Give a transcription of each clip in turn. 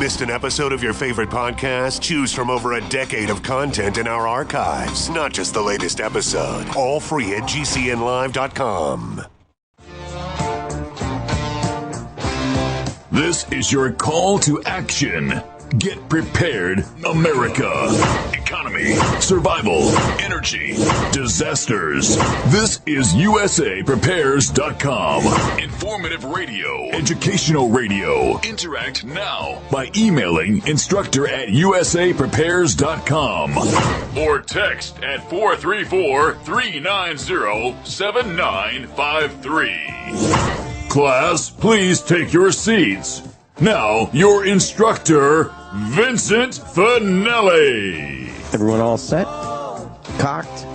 Missed an episode of your favorite podcast? Choose from over a decade of content in our archives, not just the latest episode. All free at GCNlive.com. This is your call to action. Get prepared, America. Economy, survival, energy, disasters. This is USAPrepares.com. Informative radio, educational radio. Interact now by emailing instructor@USAPrepares.com or text at 434-390-7953. Class, please take your seats. Now, your instructor, Vincent Finelli. Everyone all set? Cocked?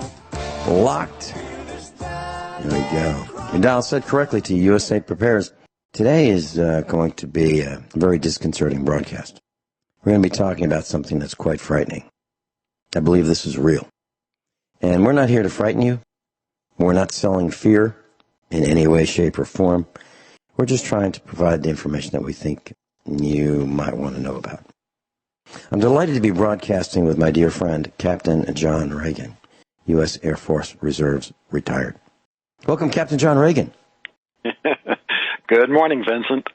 Locked? There we go. Your dial set correctly to USA Prepares. Today is going to be a very disconcerting broadcast. We're going to be talking about something that's quite frightening. I believe this is real. And we're not here to frighten you. We're not selling fear in any way, shape, or form. We're just trying to provide the information that we think you might want to know about. I'm delighted to be broadcasting with my dear friend, Captain John Regan, U.S. Air Force Reserves, retired. Welcome, Captain John Regan. Good morning, Vincent.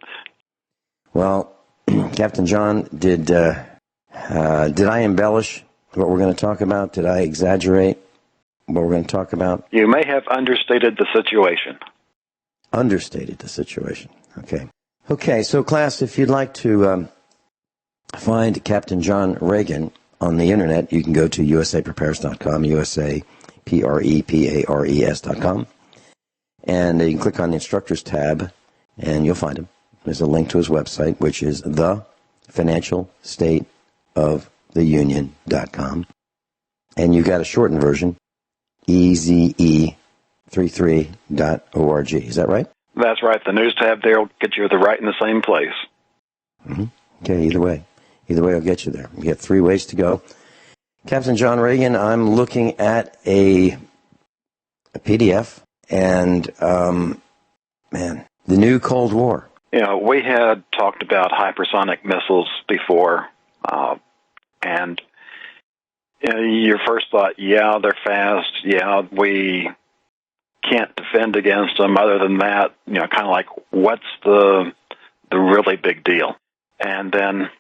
Well, Captain John, did I embellish what we're going to talk about? Did I exaggerate what we're going to talk about? You may have understated the situation. Understated the situation. Okay, so class, if you'd like to find Captain John Regan on the internet, you can go to usaprepares.com, USAPREPARES.com, and you can click on the instructors tab, and you'll find him. There's a link to his website, which is thefinancialstateoftheunion.com, and you got a shortened version, EZE33.org. Is that right? That's right. The news tab there will get you right in the same place. Mm-hmm. Okay, either way will get you there. We got 3 ways to go. Captain John Regan, I'm looking at a PDF, and, the new Cold War. You know, we had talked about hypersonic missiles before, and your first thought, yeah, they're fast, yeah, we can't defend against them. Other than that, kind of like, what's the really big deal? And then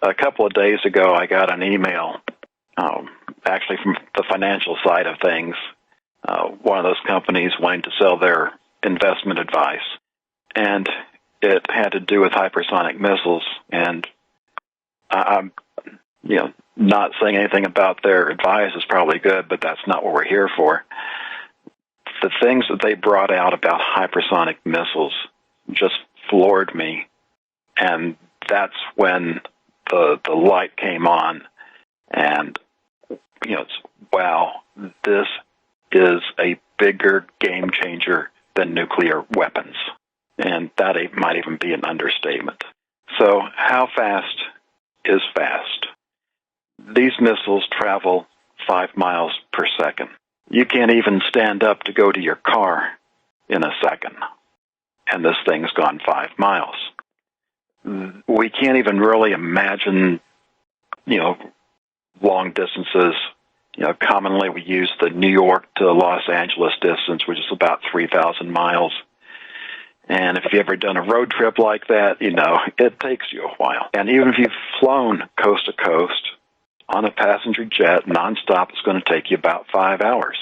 a couple of days ago, I got an email, actually from the financial side of things, one of those companies wanting to sell their investment advice. And it had to do with hypersonic missiles. And I'm, not saying anything about their advice is probably good, but that's not what we're here for. The things that they brought out about hypersonic missiles just floored me. And that's when the light came on. And, wow, this is a bigger game changer than nuclear weapons. And that might even be an understatement. So how fast is fast? These missiles travel 5 miles per second. You can't even stand up to go to your car in a second, and this thing's gone 5 miles. We can't even really imagine, long distances. Commonly we use the New York to Los Angeles distance, which is about 3,000 miles. And if you've ever done a road trip like that, it takes you a while. And even if you've flown coast to coast on a passenger jet nonstop, it's going to take you about 5 hours.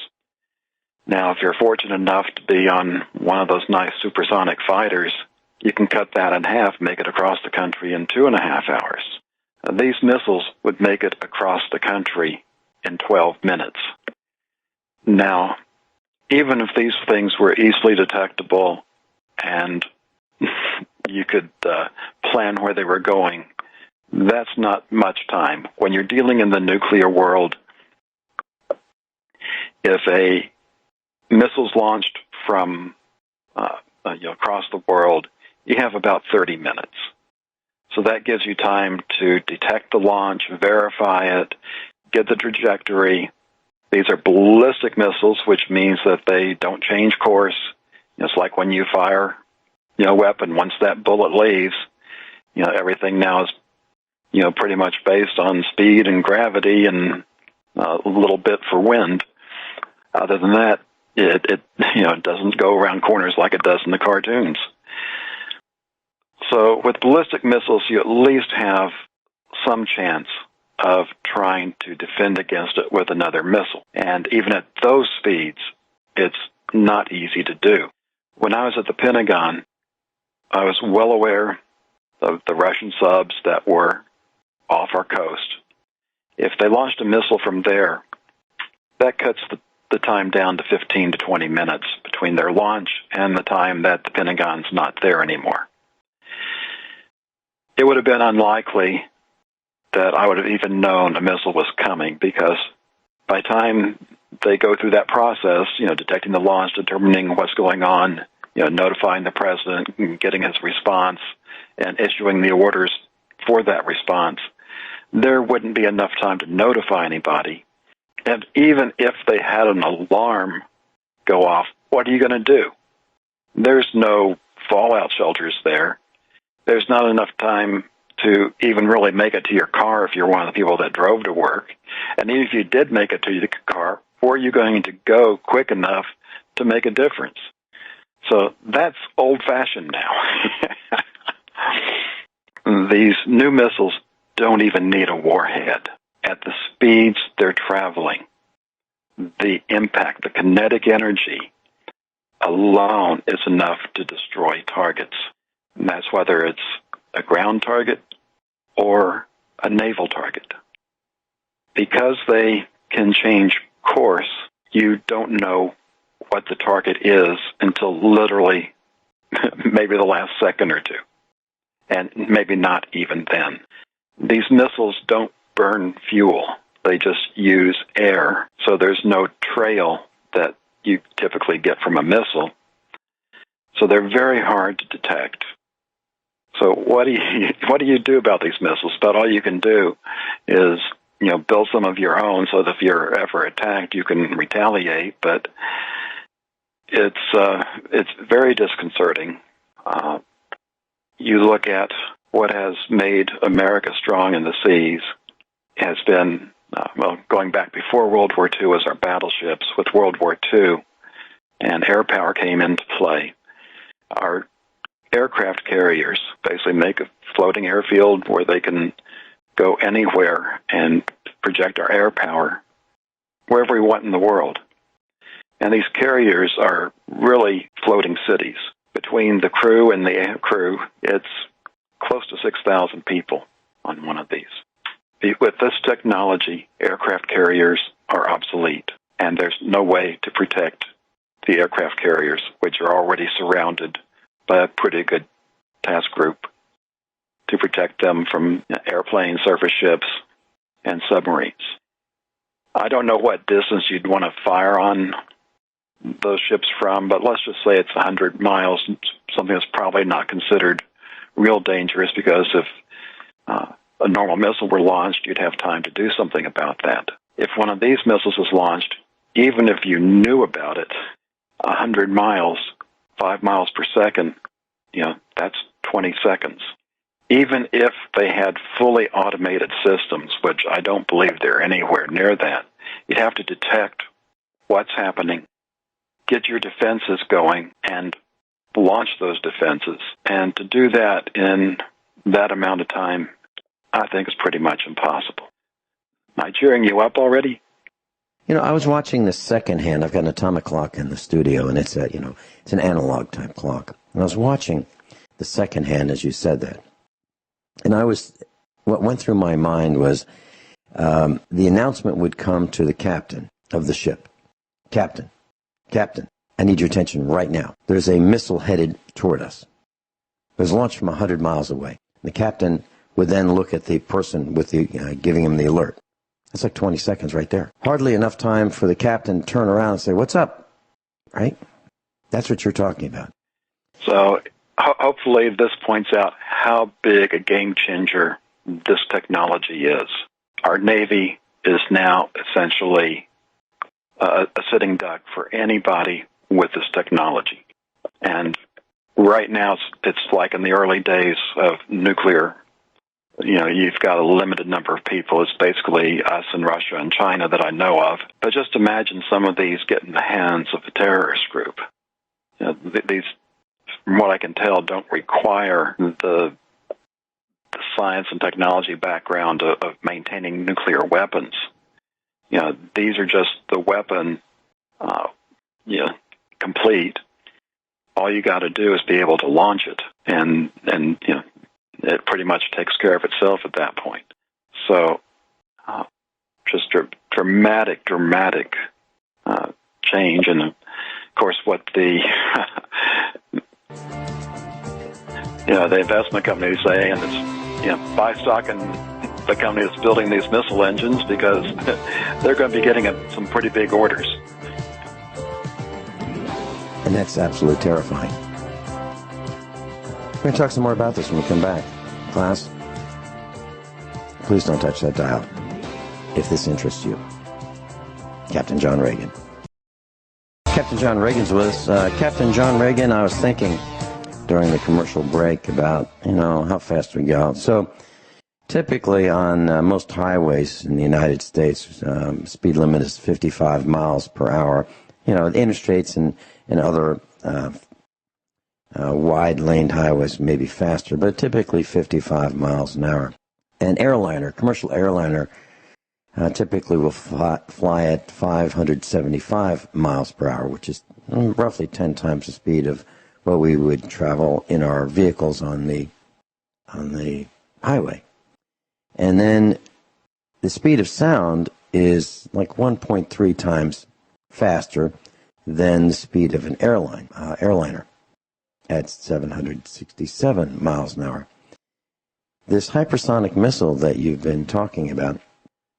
Now, if you're fortunate enough to be on one of those nice supersonic fighters, you can cut that in half, make it across the country in 2.5 hours. These missiles would make it across the country in 12 minutes. Now, even if these things were easily detectable and you could plan where they were going, that's not much time. When you're dealing in the nuclear world, if a missile's launched from across the world, you have about 30 minutes. So that gives you time to detect the launch, verify it, get the trajectory. These are ballistic missiles, which means that they don't change course. It's like when you fire a weapon, once that bullet leaves, everything now is pretty much based on speed and gravity and a little bit for wind. Other than that, it doesn't go around corners like it does in the cartoons. So with ballistic missiles, you at least have some chance of trying to defend against it with another missile. And even at those speeds, it's not easy to do. When I was at the Pentagon, I was well aware of the Russian subs that were off our coast. If they launched a missile from there, that cuts the time down to 15 to 20 minutes between their launch and the time that the Pentagon's not there anymore. It would have been unlikely that I would have even known a missile was coming, because by the time they go through that process, detecting the launch, determining what's going on, notifying the president, getting his response, and issuing the orders for that response, there wouldn't be enough time to notify anybody. And even if they had an alarm go off, what are you going to do? There's no fallout shelters there. There's not enough time to even really make it to your car if you're one of the people that drove to work. And even if you did make it to your car, where are you going to go quick enough to make a difference? So that's old-fashioned now. These new missiles don't even need a warhead. At the speeds they're traveling, the impact, the kinetic energy alone is enough to destroy targets. And that's whether it's a ground target or a naval target. Because they can change course, you don't know what the target is until literally maybe the last second or two, and maybe not even then. These missiles don't burn fuel. They just use air, so there's no trail that you typically get from a missile. So they're very hard to detect. So what do you do about these missiles? About all you can do is build some of your own, so that if you're ever attacked, you can retaliate. But it's very disconcerting. You look at what has made America strong in the seas has been, going back before World War II was our battleships. With World War II and air power came into play, our aircraft carriers basically make a floating airfield where they can go anywhere and project our air power wherever we want in the world. And these carriers are really floating cities. Between the crew and the crew, it's close to 6,000 people on one of these. With this technology, aircraft carriers are obsolete, and there's no way to protect the aircraft carriers, which are already surrounded by a pretty good task group to protect them from airplanes, surface ships, and submarines. I don't know what distance you'd want to fire on those ships from, but let's just say it's 100 miles, something that's probably not considered real dangerous, because if a normal missile were launched, you'd have time to do something about that. If one of these missiles is launched, even if you knew about it, 100 miles, 5 miles per second, that's 20 seconds. Even if they had fully automated systems, which I don't believe they're anywhere near that, you'd have to detect what's happening, get your defenses going, and launch those defenses. And to do that in that amount of time, I think is pretty much impossible. Am I cheering you up already? I was watching the second hand. I've got an atomic clock in the studio, and it's it's an analog type clock. And I was watching the second hand as you said that. And what went through my mind was the announcement would come to the captain of the ship. Captain, I need your attention right now. There's a missile headed toward us. It was launched from 100 miles away. The captain would then look at the person with the giving him the alert. That's like 20 seconds right there. Hardly enough time for the captain to turn around and say, "What's up?" Right? That's what you're talking about. So hopefully this points out how big a game changer this technology is. Our Navy is now essentially a sitting duck for anybody with this technology. And right now it's like in the early days of nuclear you've got a limited number of people. It's basically us and Russia and China that I know of. But just imagine some of these get in the hands of a terrorist group. These, from what I can tell, don't require the science and technology background of maintaining nuclear weapons. These are just the weapon, complete. All you got to do is be able to launch it, and it pretty much takes care of itself at that point. So, just a dramatic change, and of course, what the the investment companies say, and it's buy stock in the company that's building these missile engines because they're going to be getting some pretty big orders. And that's absolutely terrifying. We're going to talk some more about this when we come back. Class, please don't touch that dial if this interests you. Captain John Regan. Captain John Regan's with us. Captain John Regan, I was thinking during the commercial break about, how fast we go. So typically on most highways in the United States, speed limit is 55 miles per hour. The interstates and other wide-laned highways may be faster, but typically 55 miles an hour. An commercial airliner, typically will fly at 575 miles per hour, which is roughly 10 times the speed of what we would travel in our vehicles on the highway. And then the speed of sound is like 1.3 times faster than the speed of an airliner at 767 miles an hour. This hypersonic missile that you've been talking about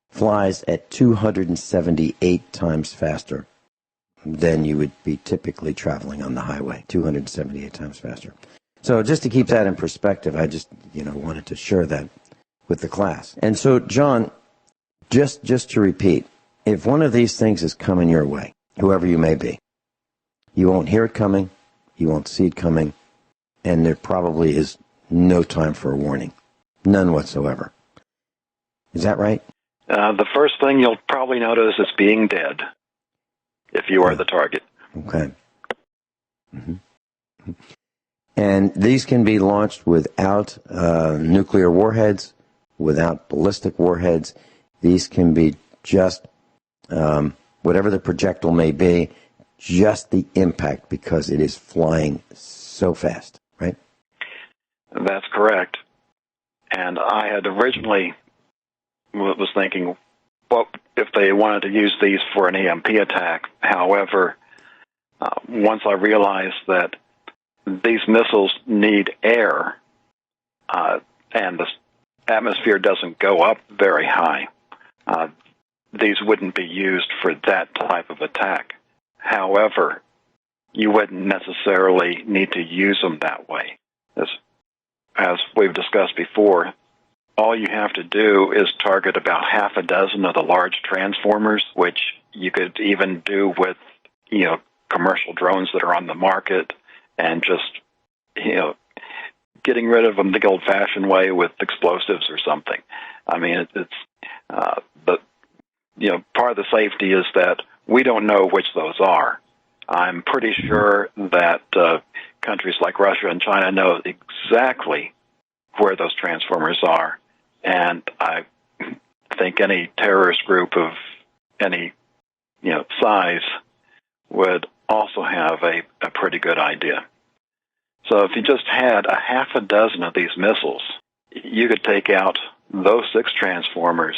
flies at 278 times faster than you would be typically traveling on the highway, 278 times faster. So just to keep that in perspective, I just, wanted to share that with the class. And so, John, just to repeat, if one of these things is coming your way, whoever you may be, you won't hear it coming, you won't see it coming, and there probably is no time for a warning. None whatsoever. Is that right? The first thing you'll probably notice is being dead, if you are the target. Okay. Mm-hmm. And these can be launched without nuclear warheads, without ballistic warheads. These can be just whatever the projectile may be, just the impact because it is flying so fast, right? That's correct. And I had originally was thinking, what if they wanted to use these for an EMP attack? However, once I realized that these missiles need air, and the atmosphere doesn't go up very high, these wouldn't be used for that type of attack. However, you wouldn't necessarily need to use them that way. As we've discussed before, all you have to do is target about half a dozen of the large transformers, which you could even do with, commercial drones that are on the market, and just, getting rid of them the old-fashioned way with explosives or something. I mean, part of the safety is that we don't know which those are. I'm pretty sure that countries like Russia and China know exactly where those transformers are, and I think any terrorist group of any size would also have a pretty good idea. So if you just had a half a dozen of these missiles, you could take out those 6 transformers,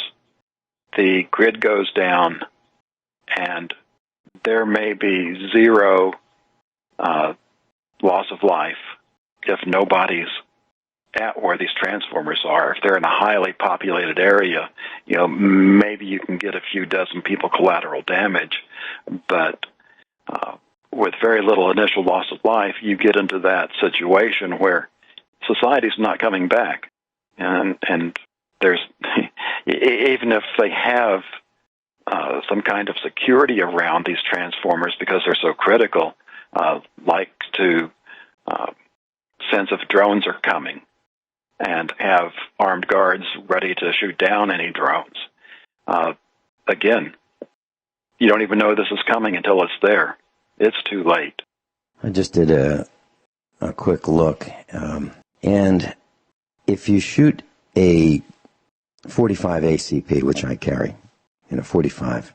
the grid goes down, and there may be 0 loss of life if nobody's at where these transformers are. If they're in a highly populated area, maybe you can get a few dozen people collateral damage, but with very little initial loss of life, you get into that situation where society's not coming back. And there's, even if they have some kind of security around these transformers because they're so critical, like to sense if drones are coming, and have armed guards ready to shoot down any drones. Again, you don't even know this is coming until it's there. It's too late. I just did a quick look, and if you shoot a 45 ACP, which I carry, in a 45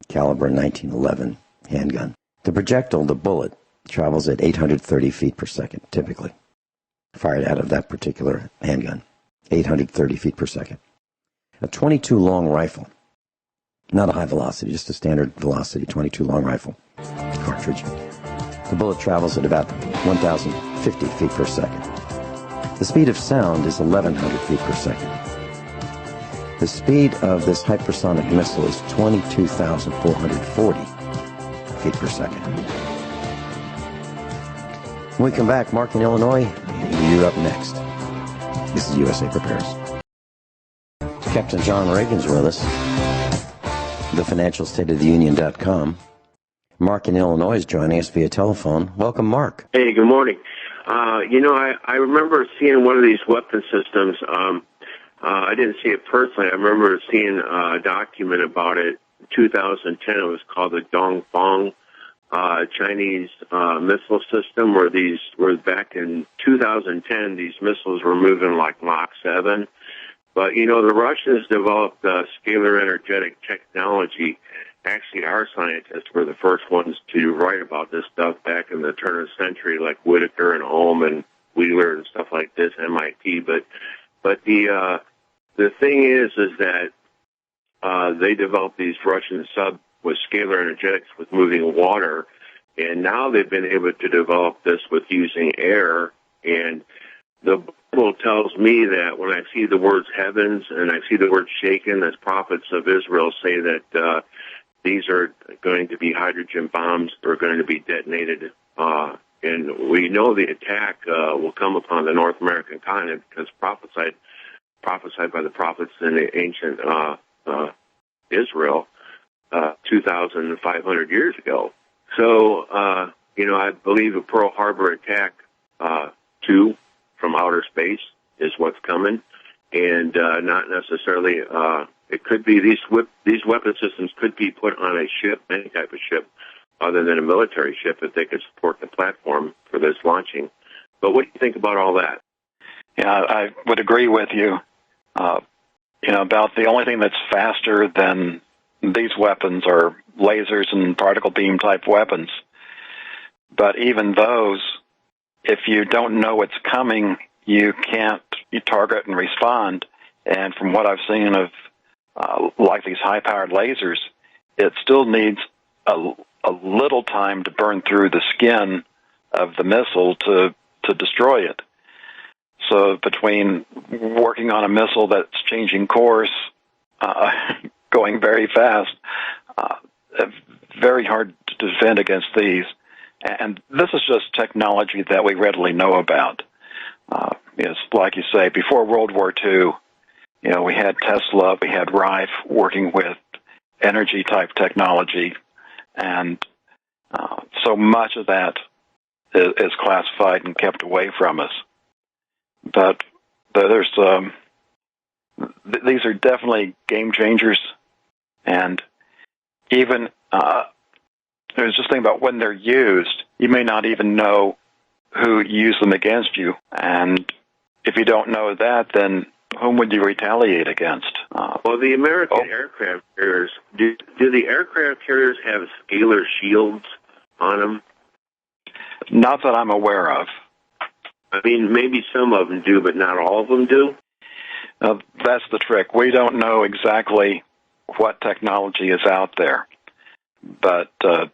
caliber 1911 handgun, the projectile, the bullet, travels at 830 feet per second, typically, fired out of that particular handgun, 830 feet per second. A 22 long rifle, not a high velocity, just a standard velocity 22 long rifle cartridge. The bullet travels at about 1,050 feet per second. The speed of sound is 1,100 feet per second. The speed of this hypersonic missile is 22,440 feet per second. When we come back, Mark in Illinois, you're up next. This is USA Prepares. Captain John Regan's with us. TheFinancialStateOfTheUnion.com. Mark in Illinois is joining us via telephone. Welcome, Mark. Hey, good morning. I remember seeing one of these weapon systems. I didn't see it personally. I remember seeing a document about it in 2010. It was called the Dongfang Chinese missile system, where back in 2010, these missiles were moving like Mach 7. But, the Russians developed scalar energetic technology. Actually, our scientists were the first ones to write about this stuff back in the turn of the century, like Whitaker and Ohm and Wheeler and stuff like this, MIT. But the thing is that they developed these Russian sub with scalar energetics with moving water, and now they've been able to develop this with using air. And the Bible tells me that when I see the words heavens and I see the word shaken, as prophets of Israel say that these are going to be hydrogen bombs that are going to be detonated. And we know the attack will come upon the North American continent because prophesied by the prophets in the ancient Israel 2,500 years ago. So, I believe a Pearl Harbor attack 2 from outer space is what's coming, and not necessarily. It could be these weapon systems could be put on a ship, any type of ship, other than a military ship, if they could support the platform for this launching. But what do you think about all that? Yeah, I would agree with you. About the only thing that's faster than these weapons are lasers and particle beam type weapons. But even those, if you don't know what's coming, you target and respond. And from what I've seen of like these high-powered lasers, it still needs a little time to burn through the skin of the missile to destroy it. So between working on a missile that's changing course, going very fast, very hard to defend against these. And this is just technology that we readily know about. It's like you say, before World War II, we had Tesla, we had Rife working with energy-type technology, and so much of that is classified and kept away from us. But there's these are definitely game changers, and even there's just thinking about when they're used, you may not even know who used them against you, and if you don't know that, then whom would you retaliate against? Well, the American aircraft carriers, do the aircraft carriers have scalar shields on them? Not that I'm aware of. I mean, maybe some of them do, but not all of them do? That's the trick. We don't know exactly what technology is out there. But, whether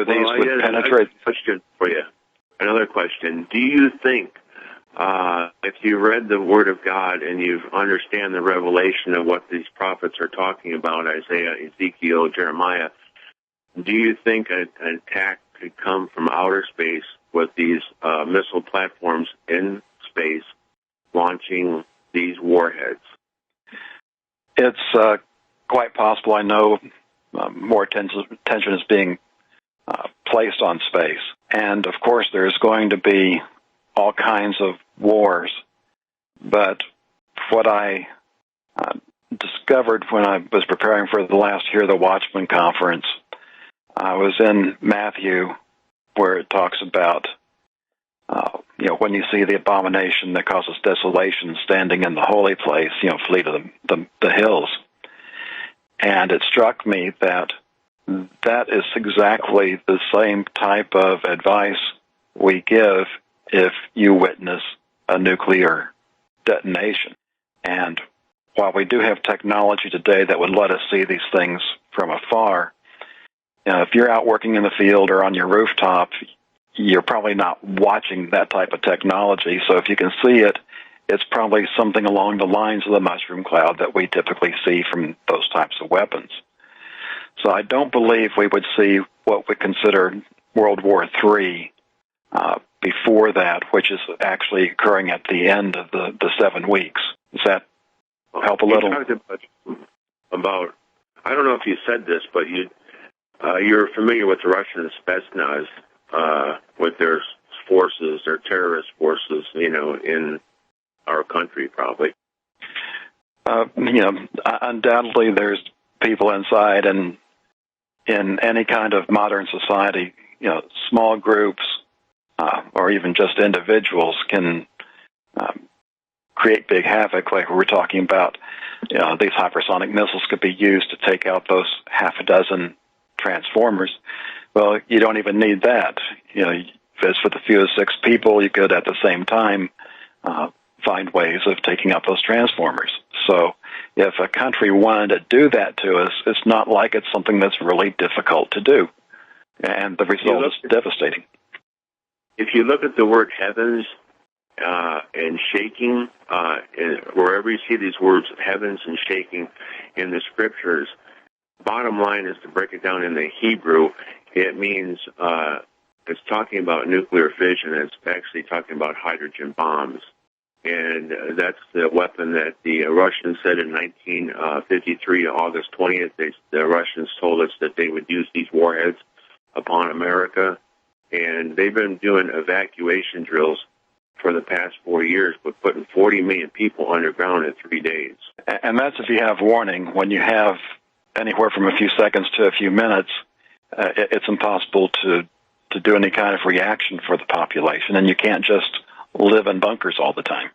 these would penetrate... Another question. Do you think, if you read the Word of God and you understand the revelation of what these prophets are talking about, Isaiah, Ezekiel, Jeremiah, do you think an attack could come from outer space with these missile platforms in space launching these warheads? It's quite possible. I know more attention is being placed on space. And, of course, there's going to be all kinds of wars. But what I discovered when I was preparing for the last Hear the Watchman conference, I was in Matthew, where it talks about, when you see the abomination that causes desolation standing in the holy place, flee to the hills. And it struck me that is exactly the same type of advice we give if you witness a nuclear detonation. And while we do have technology today that would let us see these things from afar, if you're out working in the field or on your rooftop, you're probably not watching that type of technology. So if you can see it, it's probably something along the lines of the mushroom cloud that we typically see from those types of weapons. So I don't believe we would see what we consider World War III before that, which is actually occurring at the end of the 7 weeks. Does that help a little? You talked about, I don't know if you said this, but you're familiar with the Russian Spetsnaz, with their forces, their terrorist forces, in our country, probably. Undoubtedly there's people inside, and in any kind of modern society, small groups or even just individuals can create big havoc, like we were talking about. These hypersonic missiles could be used to take out those half a dozen transformers. Well, you don't even need that. If it's with a few of 6 people, you could at the same time find ways of taking out those transformers. So if a country wanted to do that to us, it's not like it's something that's really difficult to do. And the result is devastating. If you look at the word heavens and shaking, wherever you see these words, heavens and shaking, in the scriptures, bottom line is to break it down in the Hebrew. It means it's talking about nuclear fission. It's actually talking about hydrogen bombs. And that's the weapon that the Russians said in 1953, August 20th. The Russians told us that they would use these warheads upon America. And they've been doing evacuation drills for the past 4 years, but putting 40 million people underground in 3 days. And that's if you have warning. When you have anywhere from a few seconds to a few minutes, it's impossible to do any kind of reaction for the population, and you can't just live in bunkers all the time.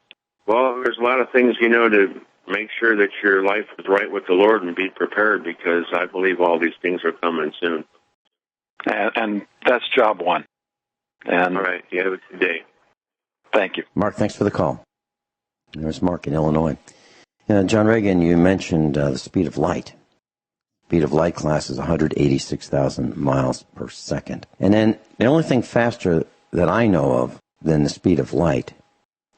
Well, there's a lot of things, to make sure that your life is right with the Lord and be prepared, because I believe all these things are coming soon. And that's job one. And all right. You have a good day. Thank you. Mark, thanks for the call. There's Mark in Illinois. John Regan, you mentioned the speed of light. Speed of light class is 186,000 miles per second. And then the only thing faster that I know of than the speed of light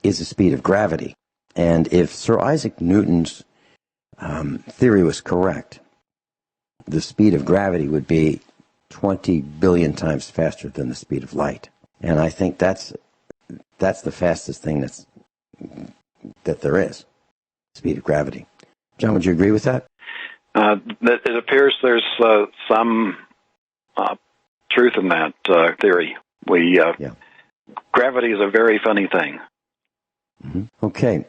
is the speed of gravity. And if Sir Isaac Newton's theory was correct, the speed of gravity would be 20 billion times faster than the speed of light. And I think that's the fastest thing that there is, speed of gravity. John, would you agree with that? It appears there's some truth in that theory. Gravity is a very funny thing. Mm-hmm. Okay.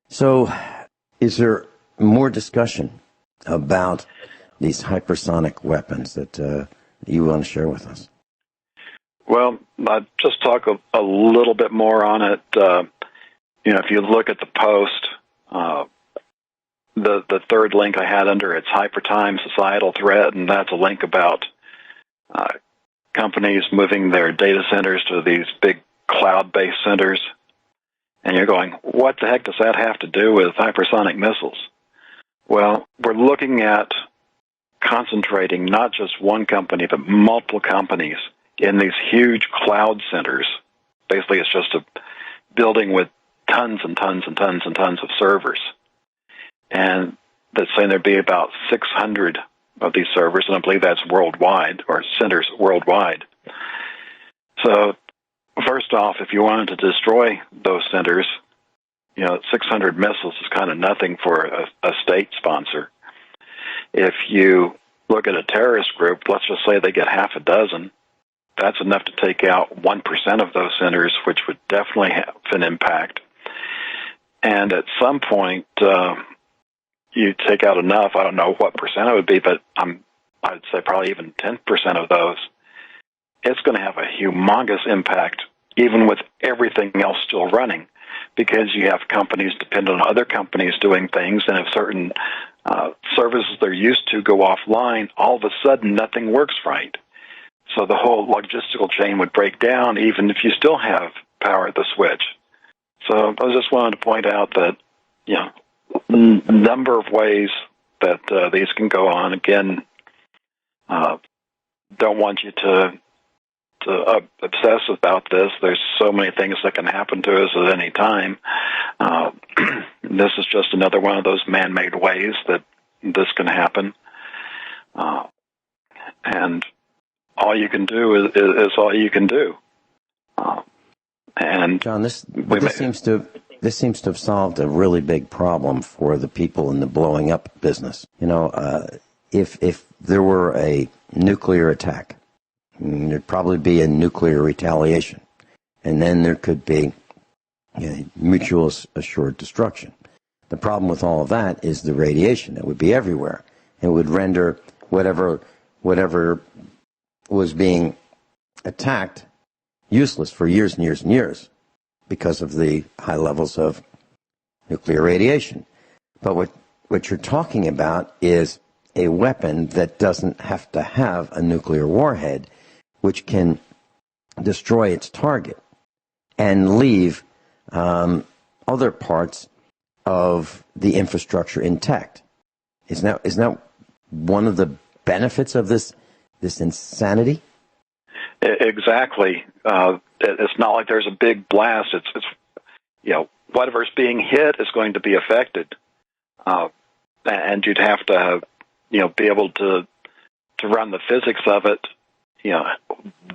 So is there more discussion about these hypersonic weapons that you want to share with us? Well, I'll just talk a little bit more on it. If you look at the post, the third link I had under it's Hypertime Societal Threat, and that's a link about companies moving their data centers to these big cloud-based centers. And you're going, what the heck does that have to do with hypersonic missiles? Well, we're looking at concentrating not just one company, but multiple companies in these huge cloud centers. Basically, it's just a building with tons and tons and tons and tons of servers. And that's saying there'd be about 600 of these servers, and I believe that's worldwide, or centers worldwide. So, first off, if you wanted to destroy those centers, 600 missiles is kind of nothing for a state sponsor. If you look at a terrorist group, let's just say they get half a dozen, that's enough to take out 1% of those centers, which would definitely have an impact. And at some point, you take out enough, I don't know what percent it would be, but I'd say probably even 10% of those, it's going to have a humongous impact, even with everything else still running, because you have companies dependent on other companies doing things, and if certain services they're used to go offline, all of a sudden nothing works right. So the whole logistical chain would break down, even if you still have power at the switch. So I just wanted to point out that, number of ways that these can go on. Again, don't want you to obsess about this. There's so many things that can happen to us at any time. This is just another one of those man-made ways that this can happen. And all you can do is all you can do. And John, this seems to have solved a really big problem for the people in the blowing up business. If there were a nuclear attack, there'd probably be a nuclear retaliation, and then there could be mutual assured destruction. The problem with all of that is the radiation that would be everywhere. It would render whatever was being attacked useless for years and years and years because of the high levels of nuclear radiation. But what you're talking about is a weapon that doesn't have to have a nuclear warhead, which can destroy its target and leave other parts of the infrastructure intact. Isn't that one of the benefits of this insanity? Exactly. It's not like there's a big blast. It's whatever's being hit is going to be affected, and you'd have to be able to run the physics of it.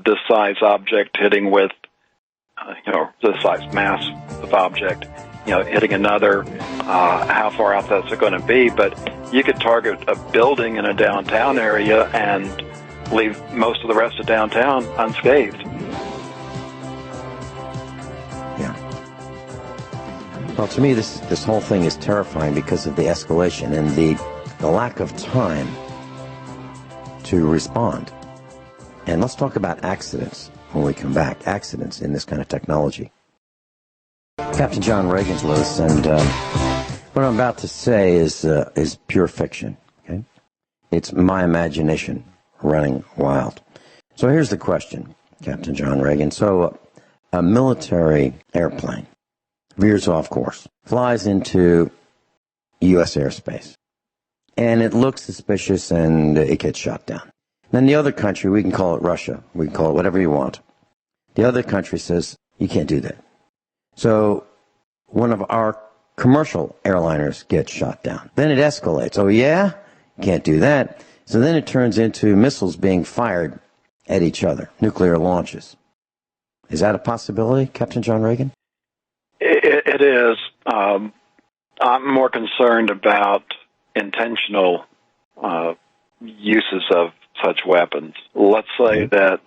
This size object hitting with this size mass of object, hitting another. How far out that's going to be? But you could target a building in a downtown area and leave most of the rest of downtown unscathed. Yeah. Well, to me, this whole thing is terrifying because of the escalation and the lack of time to respond. And let's talk about accidents when we come back. Accidents in this kind of technology. Captain John Regan's with us, and what I'm about to say is pure fiction. Okay, it's my imagination running wild. So here's the question, Captain John Regan. So a military airplane veers off course, flies into U.S. airspace, and it looks suspicious, and it gets shot down. Then the other country, we can call it Russia, we can call it whatever you want. The other country says, you can't do that. So one of our commercial airliners gets shot down. Then it escalates. Oh, yeah? Can't do that. So then it turns into missiles being fired at each other, nuclear launches. Is that a possibility, Captain John Regan? It is. I'm more concerned about intentional uses of such weapons. Let's say that,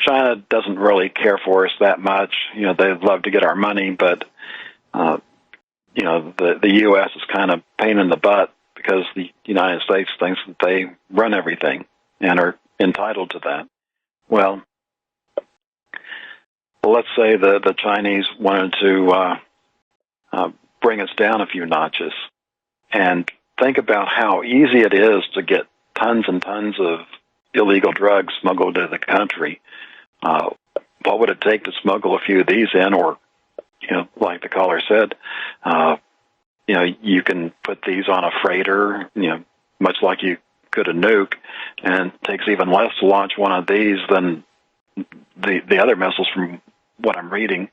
China doesn't really care for us that much. They'd love to get our money, but, the U.S. is kind of pain in the butt because the United States thinks that they run everything and are entitled to that. Well, let's say the Chinese wanted to bring us down a few notches, and think about how easy it is to get tons and tons of illegal drugs smuggled into the country. What would it take to smuggle a few of these in? Or, like the caller said, you can put these on a freighter, much like you could a nuke, and it takes even less to launch one of these than the other missiles from what I'm reading.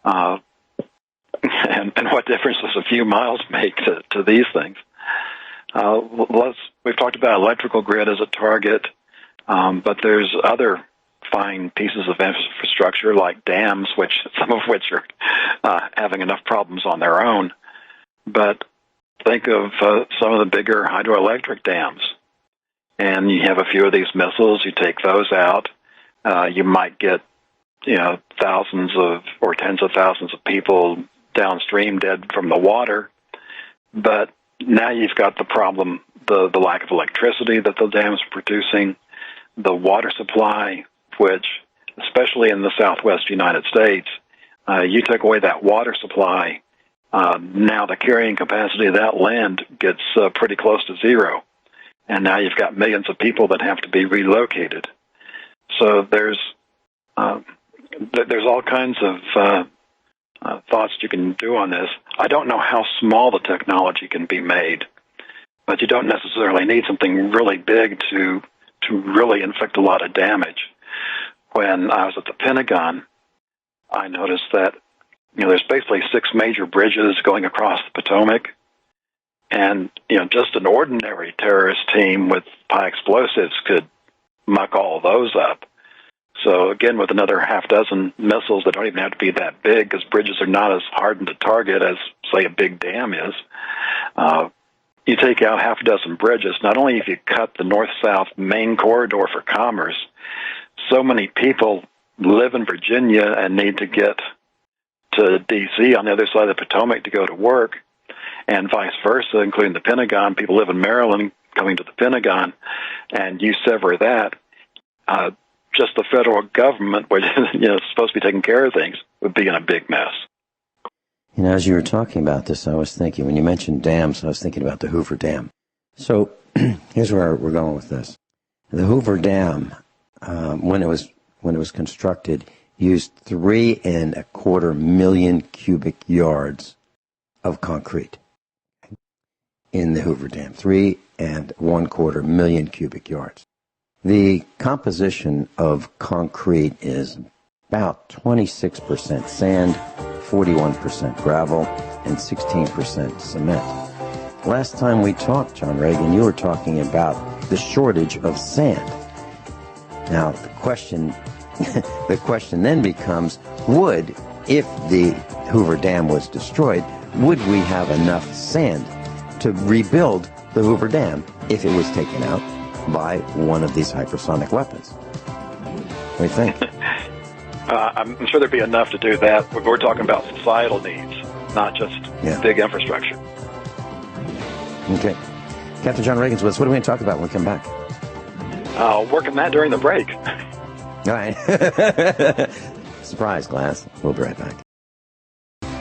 And what difference does a few miles make to these things? We've talked about electrical grid as a target, but there's other fine pieces of infrastructure like dams, some of which are having enough problems on their own. But think of some of the bigger hydroelectric dams. and you have a few of these missiles, you take those out, you might get, thousands of or tens of thousands of people downstream dead from the water. But now you've got the problem, the lack of electricity that the dams are producing, the water supply, which, especially in the southwest United States, you took away that water supply. Now the carrying capacity of that land gets pretty close to zero. And now you've got millions of people that have to be relocated. So there's all kinds of thoughts you can do on this. I don't know how small the technology can be made, but you don't necessarily need something really big to really inflict a lot of damage. When I was at the Pentagon, I noticed that there's basically 6 major bridges going across the Potomac, and just an ordinary terrorist team with high explosives could muck all those up. So again, with another half dozen missiles that don't even have to be that big, because bridges are not as hardened to target as, say, a big dam is. You take out half a dozen bridges, not only have you cut the north-south main corridor for commerce, so many people live in Virginia and need to get to D.C. on the other side of the Potomac to go to work, and vice versa, including the Pentagon. People live in Maryland coming to the Pentagon, and you sever that. Just the federal government, which is supposed to be taking care of things, would be in a big mess. As you were talking about this, I was thinking, when you mentioned dams, I was thinking about the Hoover Dam. So here's where we're going with this. The Hoover Dam, when it was constructed, used 3.25 million cubic yards of concrete in the Hoover Dam. 3.25 million cubic yards. The composition of concrete is about 26% sand, 41% gravel, and 16% cement. Last time we talked, John Regan, you were talking about the shortage of sand. Now, the question then becomes, if the Hoover Dam was destroyed, would we have enough sand to rebuild the Hoover Dam if it was taken out by one of these hypersonic weapons? What do you think? I'm sure there'd be enough to do that. We're talking about societal needs, not just big infrastructure. Okay. Captain John Regan's with us. What are we going to talk about when we come back? Working that during the break. All right. Surprise, Glass. We'll be right back.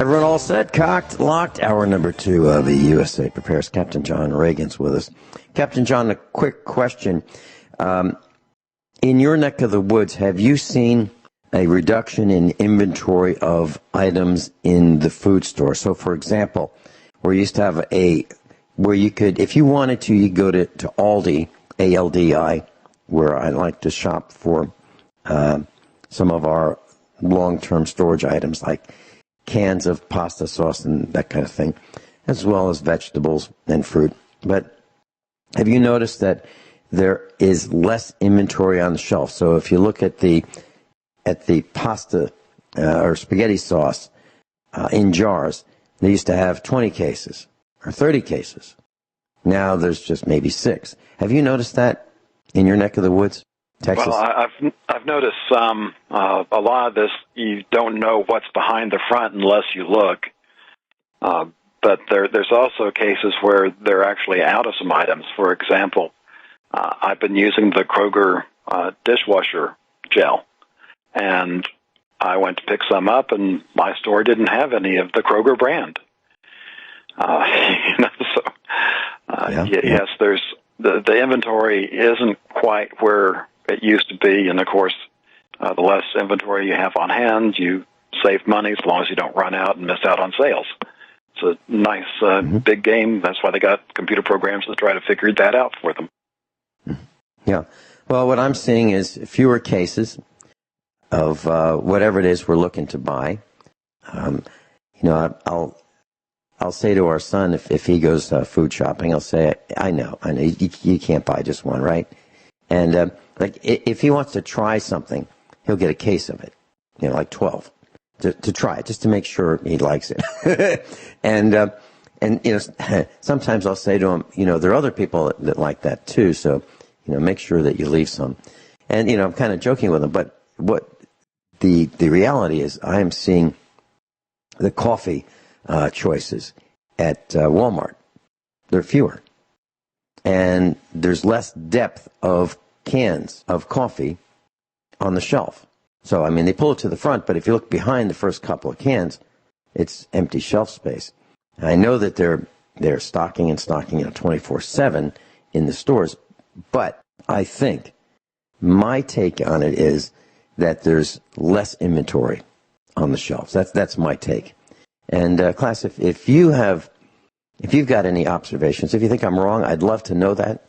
Everyone all set, cocked, locked. Hour number 2 of the USA Prepares. Captain John Regan's with us. Captain John, a quick question. In your neck of the woods, have you seen a reduction in inventory of items in the food store? So, for example, where you used to have where you could, if you wanted to, you go to Aldi, A-L-D-I, where I like to shop for some of our long-term storage items like cans of pasta sauce and that kind of thing, as well as vegetables and fruit. But have you noticed that there is less inventory on the shelf? So if you look at the pasta or spaghetti sauce in jars, they used to have 20 cases or 30 cases. Now there's just maybe 6. Have you noticed that in your neck of the woods, Texas? Well, I've noticed some. A lot of this, you don't know what's behind the front unless you look. But there's also cases where they're actually out of some items. For example, I've been using the Kroger dishwasher gel, and I went to pick some up, and my store didn't have any of the Kroger brand. Yes, there's the inventory isn't quite where it used to be, and of course, the less inventory you have on hand, you save money as long as you don't run out and miss out on sales. It's a nice big game. That's why they got computer programs to try to figure that out for them. Yeah. Well, what I'm seeing is fewer cases of whatever it is we're looking to buy. I'll say to our son, if he goes food shopping, I'll say, I know, you can't buy just one, right? And if he wants to try something, he'll get a case of it, like 12, to try it, just to make sure he likes it. and sometimes I'll say to him, there are other people that like that too, so make sure that you leave some. And, I'm kind of joking with them, but what the reality is, I am seeing the coffee choices at Walmart. They're fewer. And there's less depth of cans of coffee on the shelf. So, they pull it to the front, but if you look behind the first couple of cans, it's empty shelf space. And I know that they're stocking 24/7 in the stores, but I think my take on it is that there's less inventory on the shelves. That's my take. And class, if you've got any observations, if you think I'm wrong, I'd love to know that.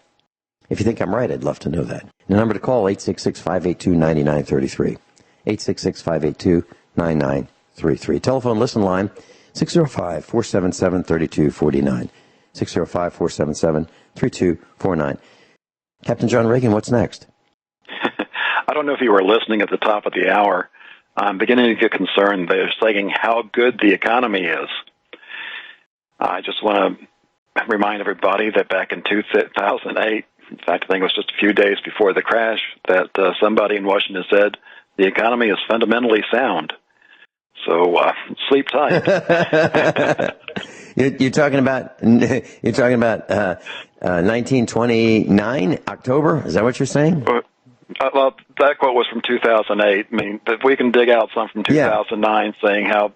If you think I'm right, I'd love to know that. The number to call, 866-582-9933. 866-582-9933. Telephone listen line, 605-477-3249. 605-477-3249. Captain John Regan, what's next? I don't know if you were listening at the top of the hour. I'm beginning to get concerned. They're saying how good the economy is. I just want to remind everybody that back in 2008, in fact, I think it was just a few days before the crash, that somebody in Washington said the economy is fundamentally sound. So sleep tight. You're talking about 1929 October. Is that what you're saying? Well, that quote was from 2008. If we can dig out some from 2009, saying how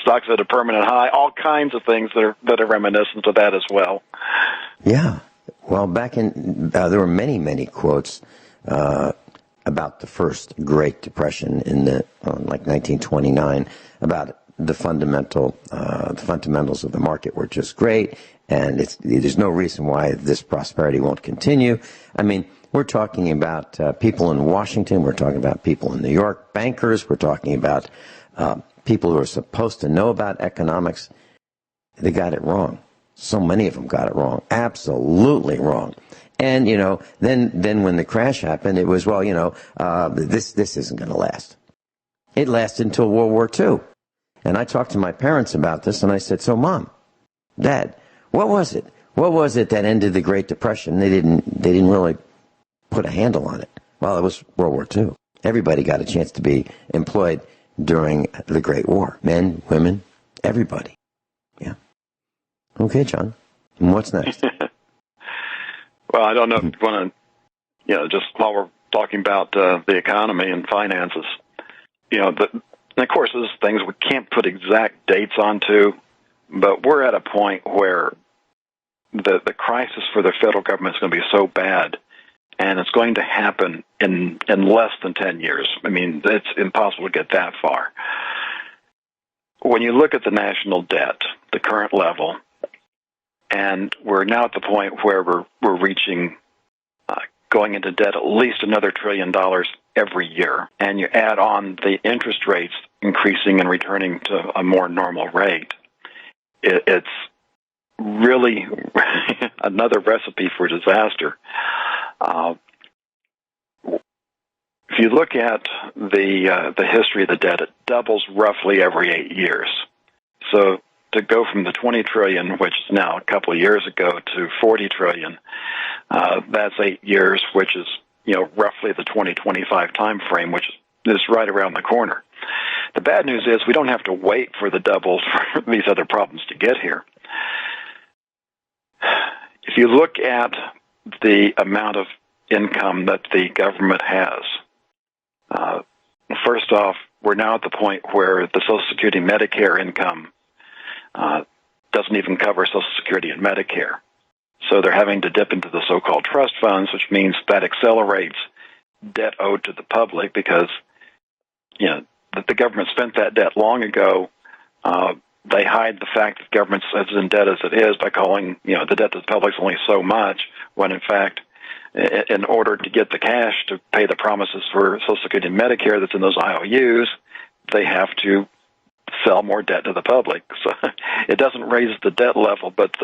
stocks at a permanent high, all kinds of things that are reminiscent of that as well. Yeah. Well, back in there were many quotes about the first Great Depression in like 1929 about the fundamentals of the market were just great, and there's no reason why this prosperity won't continue. We're talking about people in Washington. We're talking about people in New York, bankers. We're talking about people who are supposed to know about economics. They got it wrong. So many of them got it wrong. Absolutely wrong. And, then when the crash happened, it was, this isn't going to last. It lasted until World War II. And I talked to my parents about this, and I said, so, Mom, Dad, what was it? What was it that ended the Great Depression? They didn't really put a handle on it. Well, it was World War II. Everybody got a chance to be employed during the Great War. Men, women, everybody. Yeah. Okay, John. And what's next? Well, I don't know if you want to, just while we're talking about the economy and finances, and of course, there's things we can't put exact dates onto, but we're at a point where the crisis for the federal government is going to be so bad, and it's going to happen in less than 10 years. It's impossible to get that far. When you look at the national debt, the current level, and we're now at the point where we're reaching going into debt at least another $1 trillion every year, and you add on the interest rates increasing and returning to a more normal rate, it's really another recipe for disaster. If you look at the history of the debt, it doubles roughly every 8 years. So to go from the $20 trillion, which is now a couple of years ago, to $40 trillion, that's 8 years, which is roughly the 2025 time frame, which is right around the corner. The bad news is we don't have to wait for the doubles for these other problems to get here. If you look at the amount of income that the government has, first off, we're now at the point where the Social Security Medicare income doesn't even cover Social Security and Medicare. So they're having to dip into the so-called trust funds, which means that accelerates debt owed to the public because, the government spent that debt long ago. They hide the fact that the government's as in debt as it is by calling, the debt to the public is only so much, when in fact, in order to get the cash to pay the promises for Social Security and Medicare that's in those IOUs, they have to sell more debt to the public. So it doesn't raise the debt level, but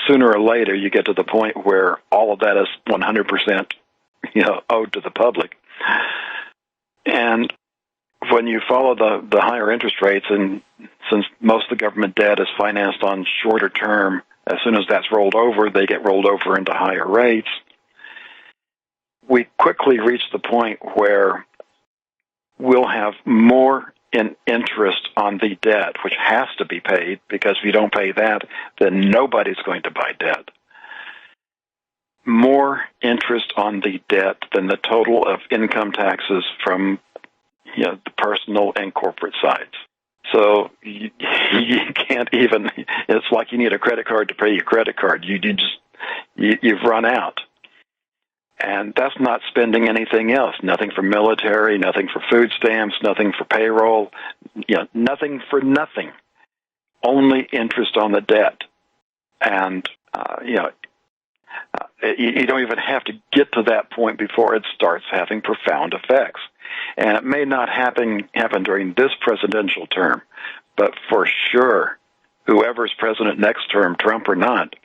sooner or later you get to the point where all of that is 100%, owed to the public. And when you follow the higher interest rates, and since most of the government debt is financed on shorter term, as soon as that's rolled over, they get rolled over into higher rates. we quickly reach the point where we'll have more in interest on the debt, which has to be paid, because if you don't pay that, then nobody's going to buy debt. More interest on the debt than the total of income taxes from the personal and corporate sides. So you can't even, it's like you need a credit card to pay your credit card. You've run out. And that's not spending anything else. Nothing for military, nothing for food stamps, nothing for payroll, nothing for nothing. Only interest on the debt. And, you don't even have to get to that point before it starts having profound effects. And it may not happen during this presidential term, but for sure, whoever's president next term, Trump or not,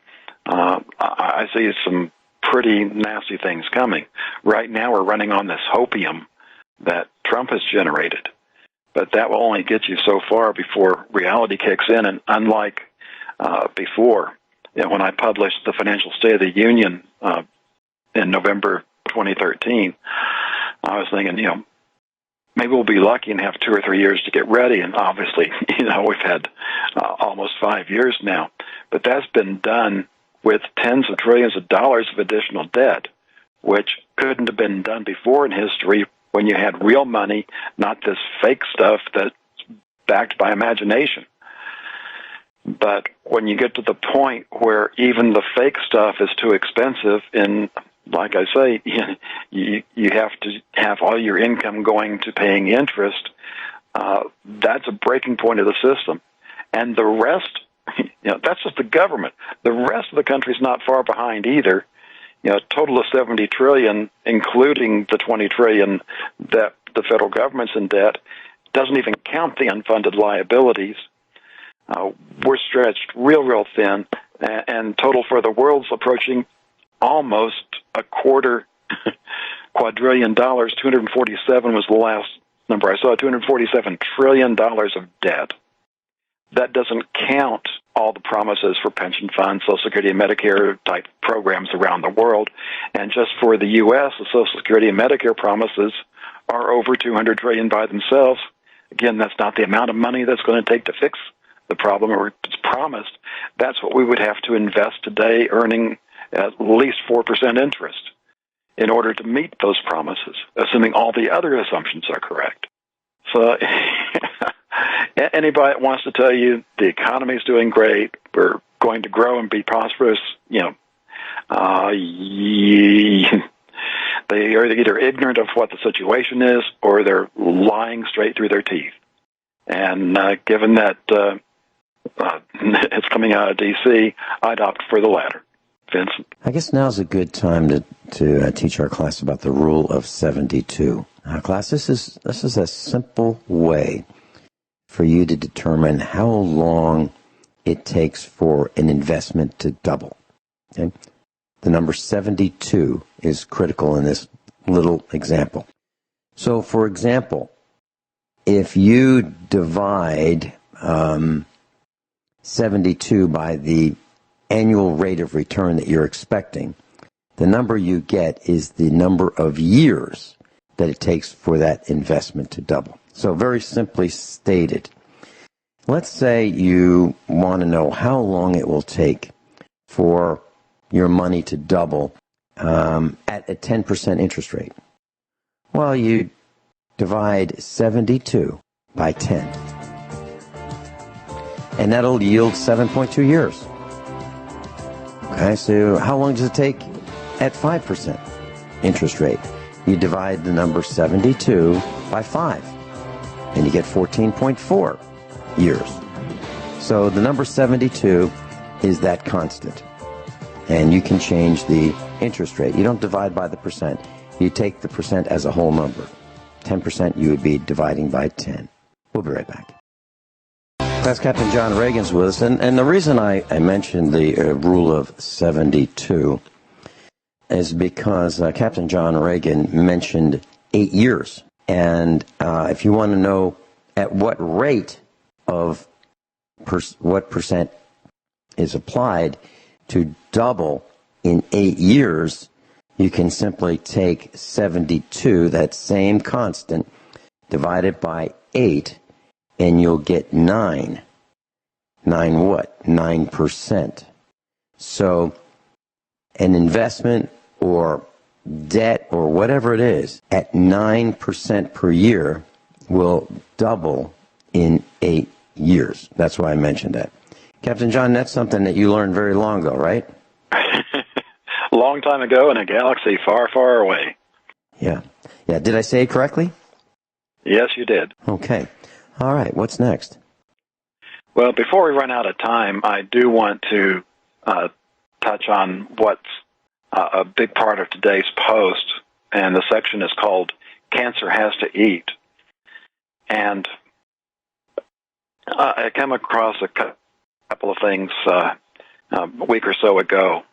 I see some pretty nasty things coming. Right now we're running on this hopium that Trump has generated, but that will only get you so far before reality kicks in. And unlike before, when I published the Financial State of the Union in November 2013, I was thinking, maybe we'll be lucky and have 2 or 3 years to get ready. And obviously, we've had almost 5 years now, but that's been done with tens of trillions of dollars of additional debt, which couldn't have been done before in history when you had real money, not this fake stuff that's backed by imagination. But when you get to the point where even the fake stuff is too expensive, and like I say, you have to have all your income going to paying interest, that's a breaking point of the system. And the rest, that's just the government. The rest of the country's not far behind either. A total of $70 trillion, including the $20 trillion that the federal government's in debt, doesn't even count the unfunded liabilities. We're stretched real thin, and total for the world's approaching almost $250 quadrillion. 247 was the last number I saw. $247 trillion of debt. That doesn't count all the promises for pension funds, Social Security, and Medicare type programs around the world. And just for the U.S., the Social Security and Medicare promises are over $200 trillion by themselves. Again, that's not the amount of money that's going to take to fix the problem or it's promised. That's what we would have to invest today, earning at least 4% interest in order to meet those promises, assuming all the other assumptions are correct. So anybody that wants to tell you the economy is doing great, we're going to grow and be prosperous, they are either ignorant of what the situation is or they're lying straight through their teeth. And given that it's coming out of D.C., I'd opt for the latter. Vincent? I guess now's a good time to teach our class about the rule of 72. Class, this is a simple way for you to determine how long it takes for an investment to double. Okay? The number 72 is critical in this little example. So, for example, if you divide 72 by the annual rate of return that you're expecting, the number you get is the number of years that it takes for that investment to double. So very simply stated, let's say you want to know how long it will take for your money to double at a 10% interest rate. Well, you divide 72 by 10, and that'll yield 7.2 years. Okay, so how long does it take at 5% interest rate? You divide the number 72 by 5, and you get 14.4 years. So the number 72 is that constant, and you can change the interest rate. You don't divide by the percent. You take the percent as a whole number. 10% you would be dividing by 10. We'll be right back. Class Captain John Regan's with us, and the reason I mentioned the rule of 72 is because Captain John Regan mentioned 8 years. And if you want to know at what rate of what percent is applied to double in 8 years, you can simply take 72, that same constant, divide it by 8, and you'll get 9. 9 what? 9%. So an investment or debt or whatever it is at 9% per year will double in 8 years. That's why I mentioned that. Captain John, that's something that you learned very long ago, right? A long time ago in a galaxy far, far away. Yeah. Yeah. Did I say it correctly? Yes, you did. Okay. All right. What's next? Well, before we run out of time, I do want to touch on what's a big part of today's post, and the section is called Cancer Has to Eat. And I came across a couple of things a week or so ago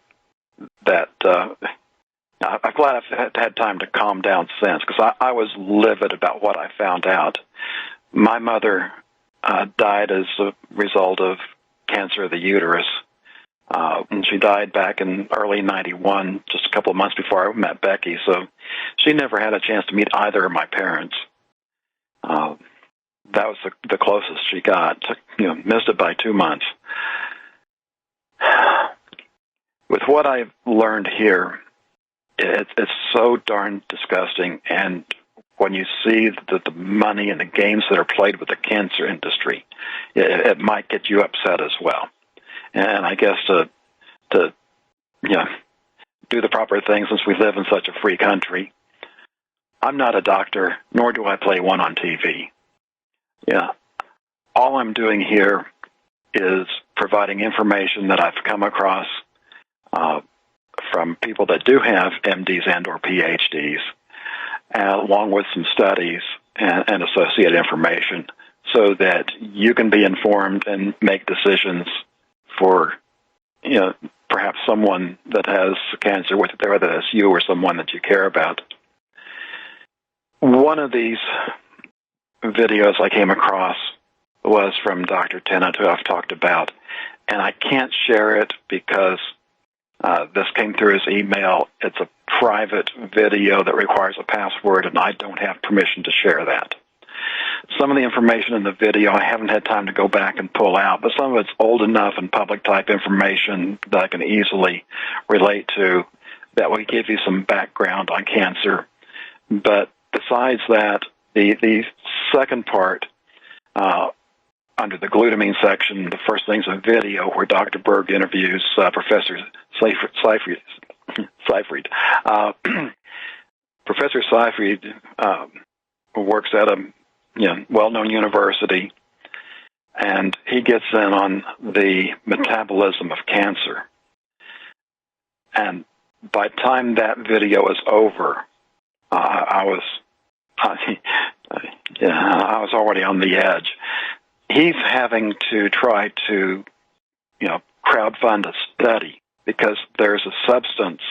that I'm glad I've had time to calm down since, because I was livid about what I found out. My mother died as a result of cancer of the uterus. And she died back in early 91, just a couple of months before I met Becky, so she never had a chance to meet either of my parents. That was the closest she got. Missed it by 2 months. With what I've learned here, it's so darn disgusting, and when you see the money and the games that are played with the cancer industry, it might get you upset as well. And I guess to do the proper thing, since we live in such a free country, I'm not a doctor, nor do I play one on TV. Yeah, all I'm doing here is providing information that I've come across from people that do have MDs and or PhDs, along with some studies and associated information, so that you can be informed and make decisions for, perhaps someone that has cancer, whether that's you or someone that you care about. One of these videos I came across was from Dr. Tennant, who I've talked about, and I can't share it because this came through his email. It's a private video that requires a password, and I don't have permission to share that. Some of the information in the video I haven't had time to go back and pull out, but some of it's old enough and public-type information that I can easily relate to that will give you some background on cancer. But besides that, the second part, under the glutamine section, the first thing's a video where Dr. Berg interviews Professor Seyfried. Professor Seyfried works at a well-known university, and he gets in on the metabolism of cancer. And by the time that video is over, I was already on the edge. He's having to try to, crowdfund a study because there's a substance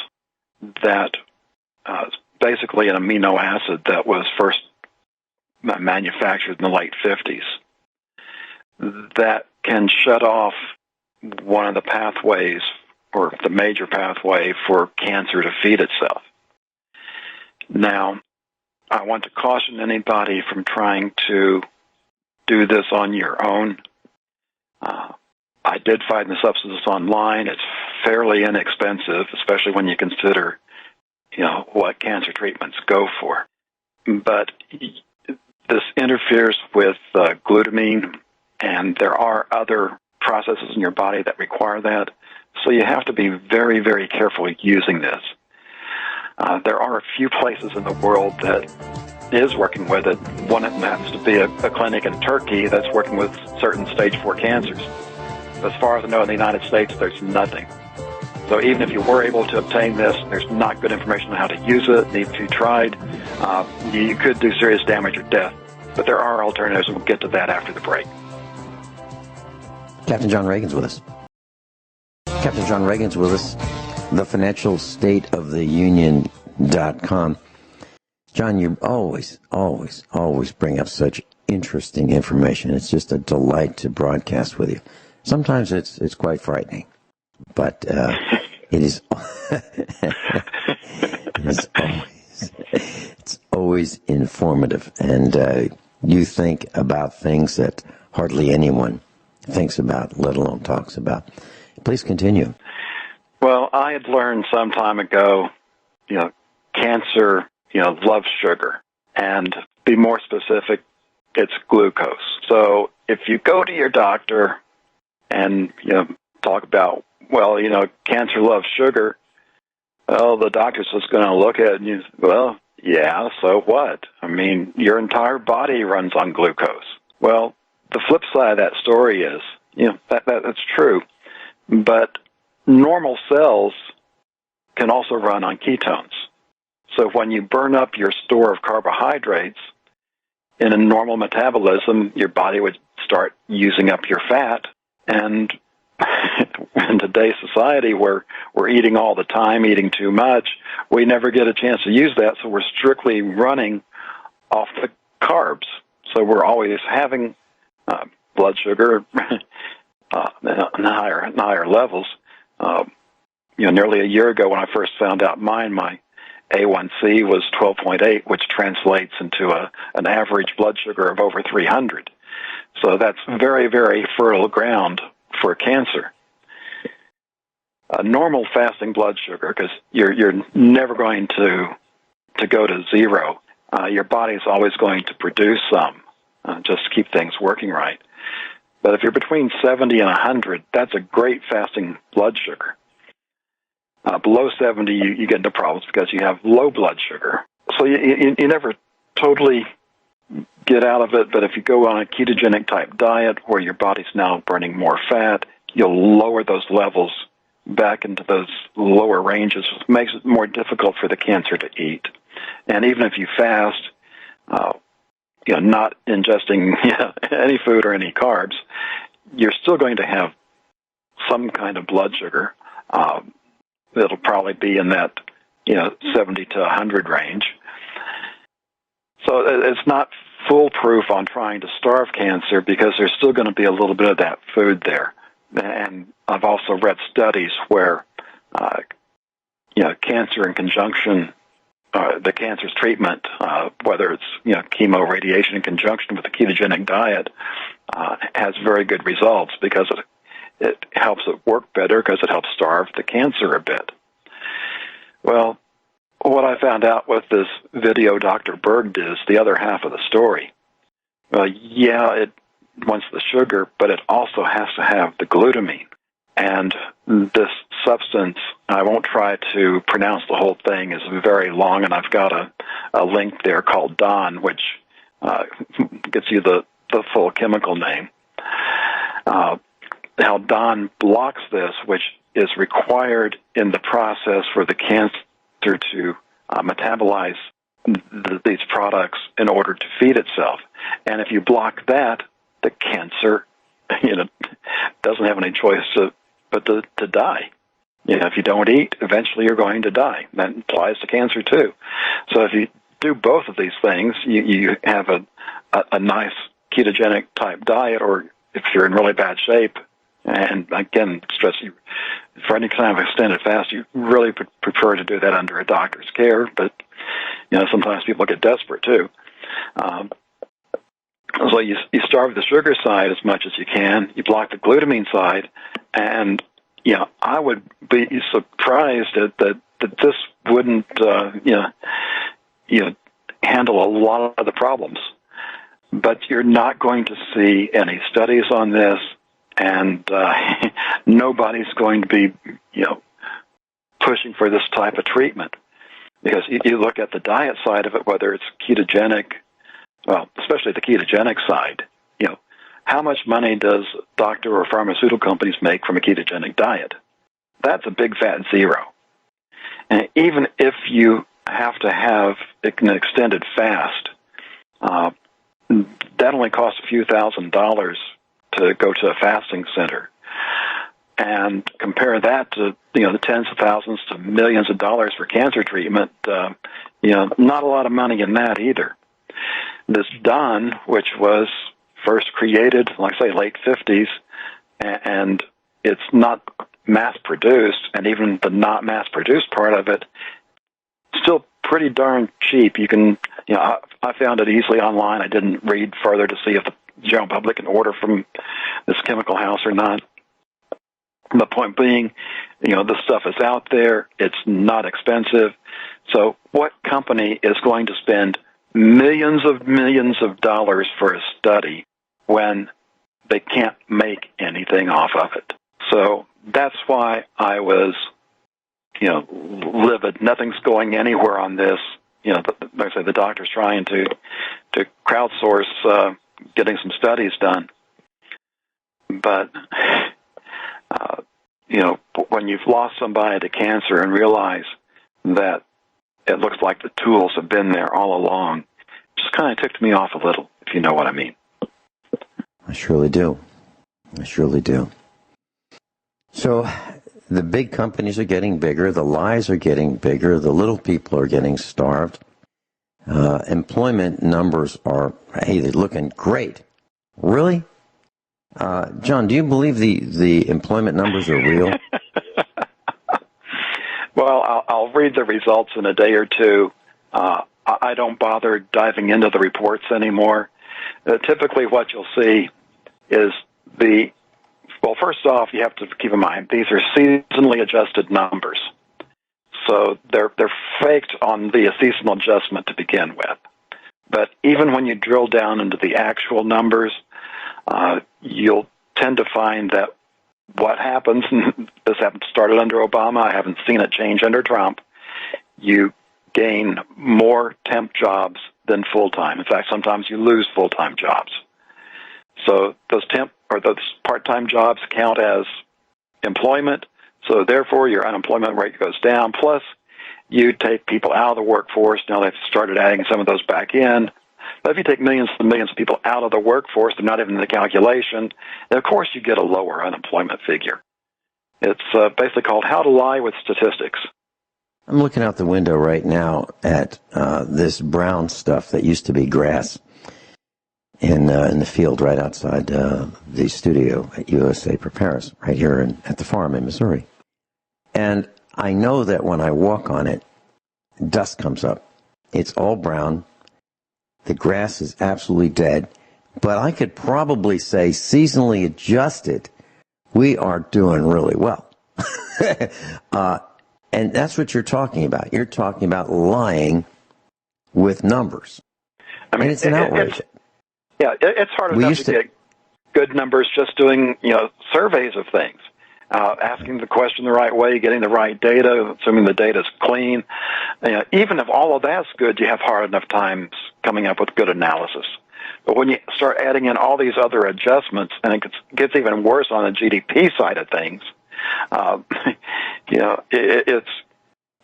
that is basically an amino acid that was first manufactured in the late 50s that can shut off one of the pathways, or the major pathway for cancer to feed itself. Now, I want to caution anybody from trying to do this on your own. I did find the substance online. It's fairly inexpensive, especially when you consider, what cancer treatments go for. But this interferes with glutamine, and there are other processes in your body that require that. So you have to be very, very careful using this. There are a few places in the world that is working with it. One of them happens to be a clinic in Turkey that's working with certain stage 4 cancers. As far as I know, in the United States, there's nothing. So even if you were able to obtain this, there's not good information on how to use it. And if you tried, you could do serious damage or death. But there are alternatives, and we'll get to that after the break. Captain John Regan's with us. Captain John Regan's with us. The Financial State of the Union.com. John, you always bring up such interesting information. It's just a delight to broadcast with you. Sometimes it's quite frightening, but it is It's always informative, and you think about things that hardly anyone thinks about, let alone talks about. Please continue. Well, I had learned some time ago, cancer, loves sugar. And be more specific, it's glucose. So if you go to your doctor and, talk about, cancer loves sugar, well, the doctor's just going to look at it and you say, well, yeah, so what? I mean, your entire body runs on glucose. Well, the flip side of that story is, that's true. But normal cells can also run on ketones. So when you burn up your store of carbohydrates in a normal metabolism, your body would start using up your fat. And in today's society where we're eating all the time, eating too much, we never get a chance to use that, so we're strictly running off the carbs. So we're always having blood sugar in higher levels. Nearly a year ago when I first found out mine, my A1C was 12.8, which translates into an average blood sugar of over 300. So that's very, very fertile ground for cancer. Normal fasting blood sugar, because you're never going to go to zero. Your body is always going to produce some, just to keep things working right. But if you're between 70 and 100, that's a great fasting blood sugar. Below 70, you get into problems because you have low blood sugar. So you never totally get out of it, but if you go on a ketogenic type diet where your body's now burning more fat, you'll lower those levels back into those lower ranges, which makes it more difficult for the cancer to eat. And even if you fast, not ingesting any food or any carbs, you're still going to have some kind of blood sugar. It'll probably be in that 70 to 100 range. So it's not foolproof on trying to starve cancer because there's still going to be a little bit of that food there. And I've also read studies where, cancer in conjunction, the cancer's treatment, whether it's, chemo, radiation in conjunction with the ketogenic diet, has very good results because it helps it work better because it helps starve the cancer a bit. Well, what I found out with this video Dr. Berg did is the other half of the story. It wants the sugar, but it also has to have the glutamine. And this substance, I won't try to pronounce the whole thing, is very long, and I've got a link there called DON, which gets you the full chemical name. How DON blocks this, which is required in the process for the cancer to metabolize these products in order to feed itself. And if you block that, the cancer, doesn't have any choice but to die. If you don't eat, eventually you're going to die. That applies to cancer too. So if you do both of these things, you have a nice ketogenic type diet, or if you're in really bad shape, and again, stress you for any kind of extended fast, you really prefer to do that under a doctor's care. But sometimes people get desperate too. So you starve the sugar side as much as you can. You block the glutamine side, and I would be surprised that this wouldn't handle a lot of the problems. But you're not going to see any studies on this. And nobody's going to be, pushing for this type of treatment. Because you look at the diet side of it, whether it's ketogenic, well, especially the ketogenic side, how much money does doctor or pharmaceutical companies make from a ketogenic diet? That's a big fat zero. And even if you have to have an extended fast, that only costs a few $1,000s to go to a fasting center, and compare that to the tens of thousands to millions of dollars for cancer treatment. Not a lot of money in that either. This DON, which was first created, like I say, late 50s, and it's not mass produced, and even the not mass produced part of it still pretty darn cheap. You can, I found it easily online. I didn't read further to see if the general public can order from this chemical house or not. The point being, the stuff is out there. It's not expensive. So what company is going to spend millions of dollars for a study when they can't make anything off of it? So that's why I was, livid. Nothing's going anywhere on this. Like I say, the doctor's trying to crowdsource getting some studies done. But, when you've lost somebody to cancer and realize that it looks like the tools have been there all along, it just kind of ticked me off a little, if you know what I mean. I surely do. So the big companies are getting bigger, the lies are getting bigger, the little people are getting starved. Employment numbers are, they're looking great. Really? John, do you believe the employment numbers are real? Well, I'll read the results in a day or two. I don't bother diving into the reports anymore. Typically what you'll see is first off, you have to keep in mind, these are seasonally adjusted numbers. So they're faked on the seasonal adjustment to begin with. But even when you drill down into the actual numbers, you'll tend to find that what happens, and this started under Obama, I haven't seen it change under Trump, you gain more temp jobs than full-time. In fact, sometimes you lose full-time jobs. So those temp or those part-time jobs count as employment, so therefore your unemployment rate goes down. Plus, you take people out of the workforce. Now they've started adding some of those back in. But if you take millions and millions of people out of the workforce, they're not even in the calculation, then of course you get a lower unemployment figure. It's basically called How to Lie with Statistics. I'm looking out the window right now at this brown stuff that used to be grass in the field right outside the studio at USA Prepares, right here at the farm in Missouri. And I know that when I walk on it, dust comes up. It's all brown. The grass is absolutely dead. But I could probably say, seasonally adjusted, we are doing really well. And that's what you're talking about. You're talking about lying with numbers. I mean, it's an outrage. It's hard enough to get good numbers just doing, surveys of things, asking the question the right way, getting the right data, assuming the data's clean. Even if all of that's good, you have hard enough times coming up with good analysis. But when you start adding in all these other adjustments, and it gets even worse on the GDP side of things,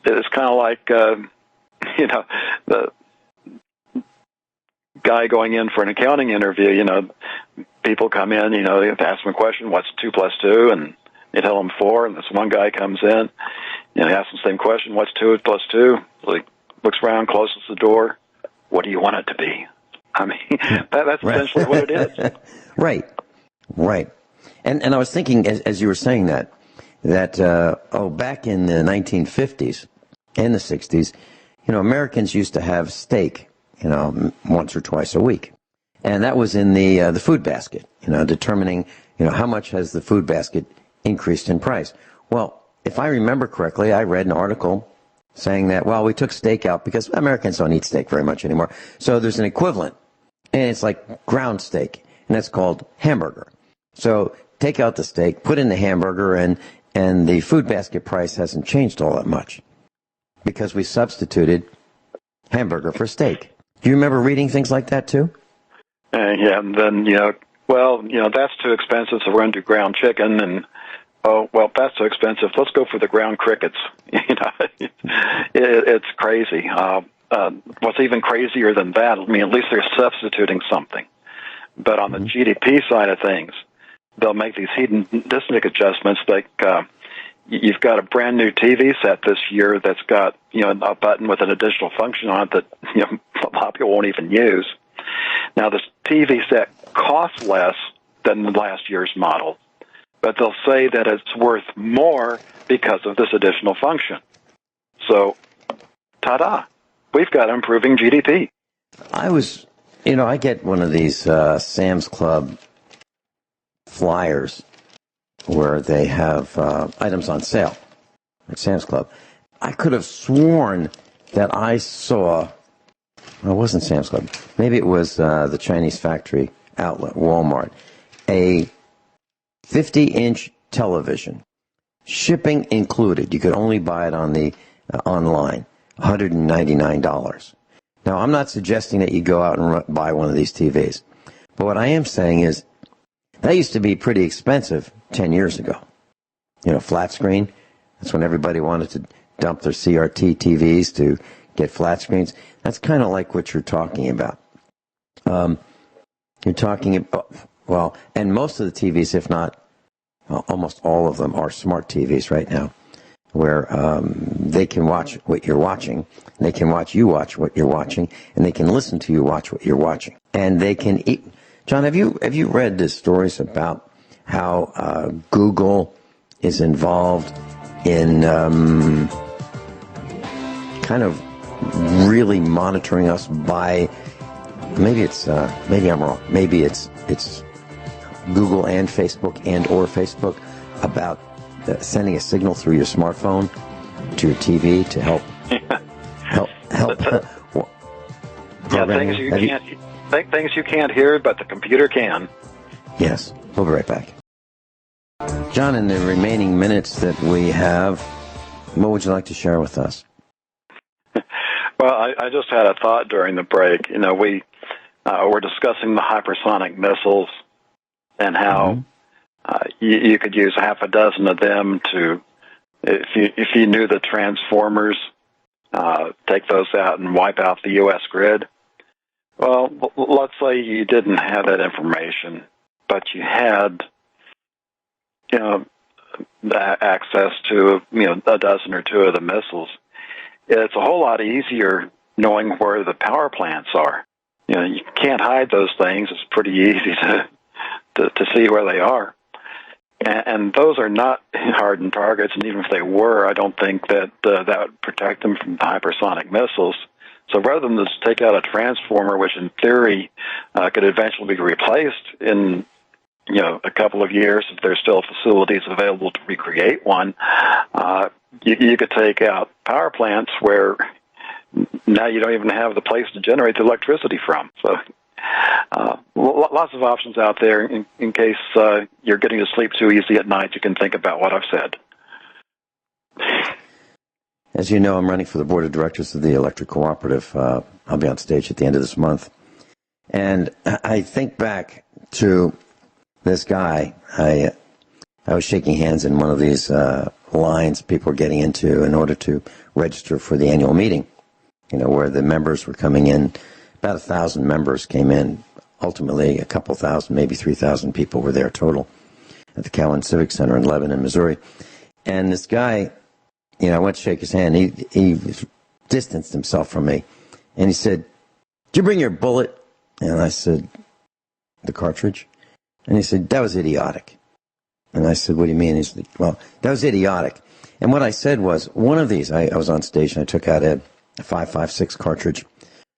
it's kind of like, the guy going in for an accounting interview. People come in, you have to ask them a question, what's 2 + 2? And you tell them 4, and this one guy comes in, you ask them the same question, what's 2 + 2? So he looks around, closes the door, what do you want it to be? I mean, that's essentially what it is. Right. And I was thinking, as you were saying that back in the 1950s and the 60s, Americans used to have steak, once or twice a week. And that was in the food basket, determining, how much has the food basket increased in price. Well, if I remember correctly, I read an article saying that, we took steak out because Americans don't eat steak very much anymore. So there's an equivalent, and it's like ground steak, and that's called hamburger. So take out the steak, put in the hamburger, and the food basket price hasn't changed all that much because we substituted hamburger for steak. Do you remember reading things like that too? And then, that's too expensive, so we're going to do ground chicken, and that's too expensive. Let's go for the ground crickets. It's crazy. What's even crazier than that, at least they're substituting something. But on the GDP side of things, they'll make these hedonistic adjustments. Like you've got a brand new TV set this year that's got a button with an additional function on it that a lot of people won't even use. Now this TV set costs less than the last year's model, but they'll say that it's worth more because of this additional function. So ta-da, we've got improving GDP. I get one of these Sam's Club flyers where they have items on sale at Sam's Club. I could have sworn that I saw, well, it wasn't Sam's Club, maybe it was the Chinese factory outlet, Walmart, a 50-inch television, shipping included. You could only buy it on the online, $199. Now, I'm not suggesting that you go out and buy one of these TVs, but what I am saying is that used to be pretty expensive 10 years ago. Flat screen, that's when everybody wanted to dump their CRT TVs to get flat screens. That's kind of like what you're talking about. You're talking about, well, and most of the TVs, if not almost all of them, are smart TVs right now, where they can watch what you're watching, they can watch you watch what you're watching, and they can listen to you watch what you're watching. And they can eat. John, have you read the stories about how Google is involved in kind of really monitoring us by, maybe I'm wrong, maybe it's Google and Facebook or Facebook about sending a signal through your smartphone to your TV to help things you can't hear, but the computer can. Yes, we'll be right back. John, in the remaining minutes that we have, what would you like to share with us? Well, I just had a thought during the break. We were discussing the hypersonic missiles and how you could use half a dozen of them to, if you knew the transformers, take those out and wipe out the U.S. grid. Well, let's say you didn't have that information, but you had, access to, a dozen or two of the missiles. It's a whole lot easier knowing where the power plants are. You can't hide those things. It's pretty easy to see where they are. And those are not hardened targets, and even if they were, I don't think that that would protect them from the hypersonic missiles. So rather than just take out a transformer, which in theory could eventually be replaced in a couple of years if there's still facilities available to recreate one, you could take out power plants where now you don't even have the place to generate the electricity from. So lots of options out there in case you're getting to sleep too easy at night. You can think about what I've said. As you know, I'm running for the board of directors of the Electric Cooperative. I'll be on stage at the end of this month. And I think back to this guy. I was shaking hands in one of these lines people were getting into in order to register for the annual meeting, where the members were coming in. About 1,000 members came in. Ultimately, a couple thousand, maybe 3,000 people were there total at the Cowan Civic Center in Lebanon, Missouri. And this guy, I went to shake his hand. He distanced himself from me. And he said, "Did you bring your bullet?" And I said, "The cartridge?" And he said, "That was idiotic." And I said, "What do you mean?" He said, "Well, that was idiotic." And what I said was, one of these, I was on stage and I took out a 5.56 cartridge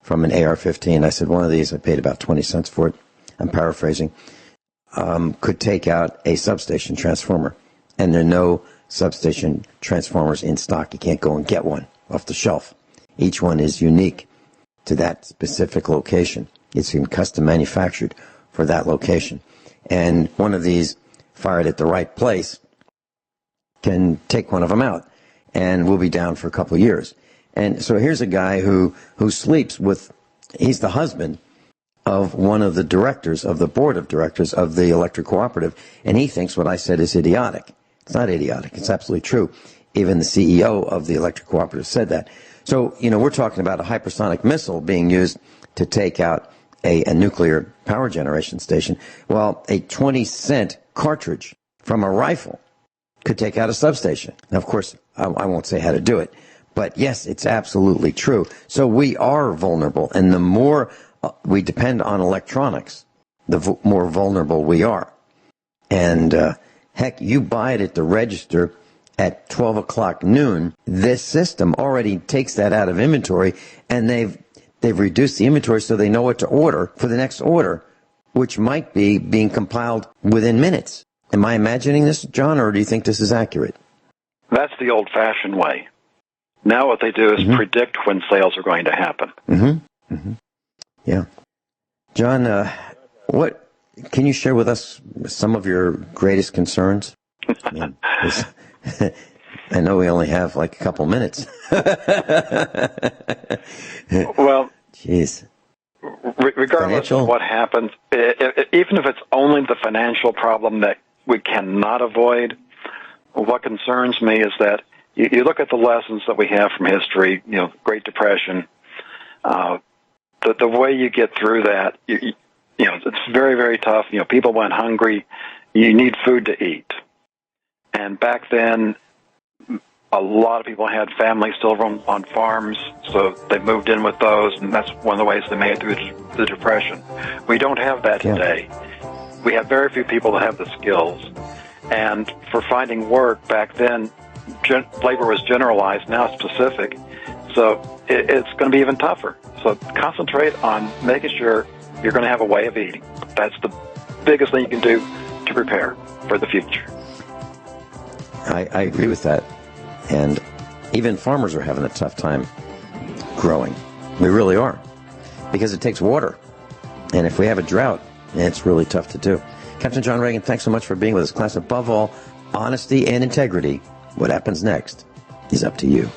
from an AR-15. I said, one of these, I paid about 20 cents for it. I'm paraphrasing. Could take out a substation transformer. And there are no substation transformers in stock. You can't go and get one off the shelf. Each one is unique to that specific location. It's been custom manufactured for that location. And one of these, fired at the right place, can take one of them out. And we'll be down for a couple of years. And so here's a guy who sleeps with, he's the husband of one of the directors of the board of directors of the Electric Cooperative, and he thinks what I said is idiotic. It's not idiotic. It's absolutely true. Even the CEO of the Electric Cooperative said that. So, we're talking about a hypersonic missile being used to take out a nuclear power generation station. Well, a 20-cent cartridge from a rifle could take out a substation. Now, of course, I won't say how to do it, but yes, it's absolutely true. So we are vulnerable, and the more we depend on electronics, the more vulnerable we are. And heck, you buy it at the register at 12 o'clock noon, this system already takes that out of inventory, and they've reduced the inventory so they know what to order for the next order, which might be being compiled within minutes. Am I imagining this, John, or do you think this is accurate? That's the old-fashioned way. Now what they do is predict when sales are going to happen. Yeah. John, what can you share with us some of your greatest concerns? I mean, I know we only have like a couple minutes. Well, jeez. Regardless of what happens, even if it's only the financial problem that we cannot avoid, what concerns me is that you look at the lessons that we have from history, Great Depression, the way you get through that, it's very, very tough. People went hungry. You need food to eat. And back then, a lot of people had families still on farms, so they moved in with those, and that's one of the ways they made it through the Depression. We don't have that today. We have very few people that have the skills. And for finding work back then, labor was generalized, now it's specific. So it's going to be even tougher. So concentrate on making sure you're going to have a way of eating. That's the biggest thing you can do to prepare for the future. I agree with that. And even farmers are having a tough time growing. We really are. Because it takes water. And if we have a drought, it's really tough to do. Captain John Regan, thanks so much for being with us. Class, above all, honesty and integrity. What happens next is up to you.